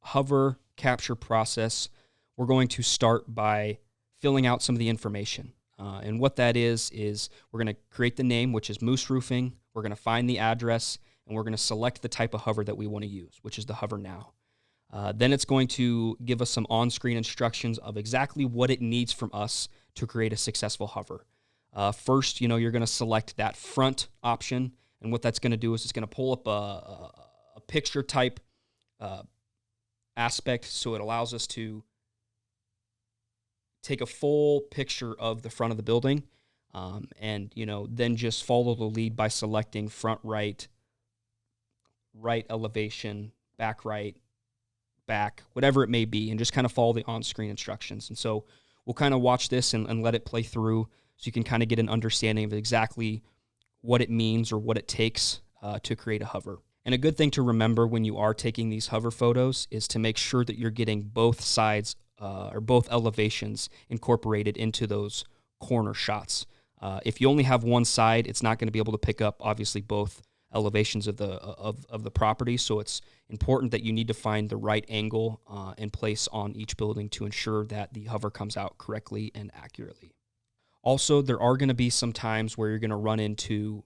hover capture process, we're going to start by filling out some of the information. And what that is we're going to create the name, which is Moose Roofing. We're going to find the address, and we're going to select the type of hover that we want to use, which is the Hover Now. Then it's going to give us some on-screen instructions of exactly what it needs from us to create a successful hover. First, you're going to select that front option, and what that's going to do is it's going to pull up a picture type aspect, so it allows us to take a full picture of the front of the building, and then just follow the lead by selecting front right elevation, back right, back, whatever it may be, and just kind of follow the on-screen instructions. And so we'll kind of watch this and let it play through so you can kind of get an understanding of exactly what it means or what it takes to create a hover. And a good thing to remember when you are taking these hover photos is to make sure that you're getting both sides or both elevations incorporated into those corner shots. If you only have one side, it's not going to be able to pick up, obviously, both elevations of the property. So it's important that you need to find the right angle and place on each building to ensure that the hover comes out correctly and accurately. Also, there are going to be some times where you're going to run into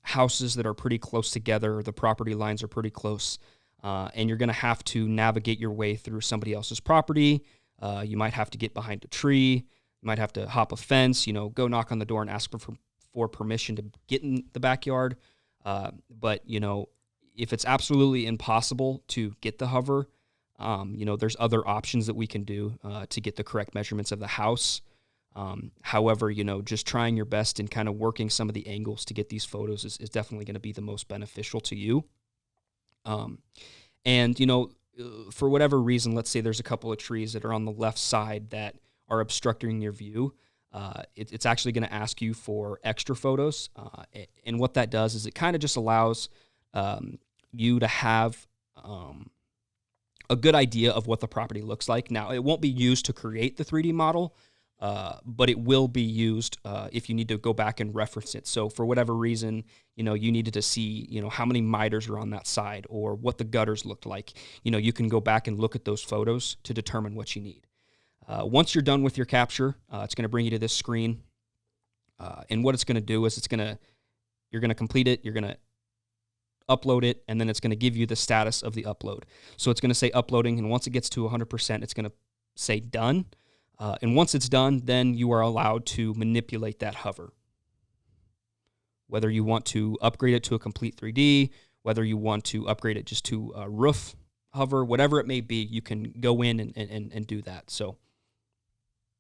houses that are pretty close together, the property lines are pretty close, and you're going to have to navigate your way through somebody else's property. You might have to get behind a tree, you might have to hop a fence, go knock on the door and ask for permission to get in the backyard. But if it's absolutely impossible to get the hover, there's other options that we can do to get the correct measurements of the house. However, just trying your best and kind of working some of the angles to get these photos is definitely going to be the most beneficial to you. For whatever reason, let's say there's a couple of trees that are on the left side that are obstructing your view. It's actually going to ask you for extra photos. And what that does is it kind of just allows you to have a good idea of what the property looks like. Now, it won't be used to create the 3D model, but it will be used if you need to go back and reference it. So for whatever reason, you needed to see, how many miters are on that side or what the gutters looked like. You can go back and look at those photos to determine what you need. Once you're done with your capture, it's going to bring you to this screen. And what it's going to do is you're going to complete it, you're going to upload it, and then it's going to give you the status of the upload. So it's going to say uploading, and once it gets to 100%, it's going to say done. And once it's done, then you are allowed to manipulate that hover. Whether you want to upgrade it to a complete 3D, whether you want to upgrade it just to a roof hover, whatever it may be, you can go in and do that. So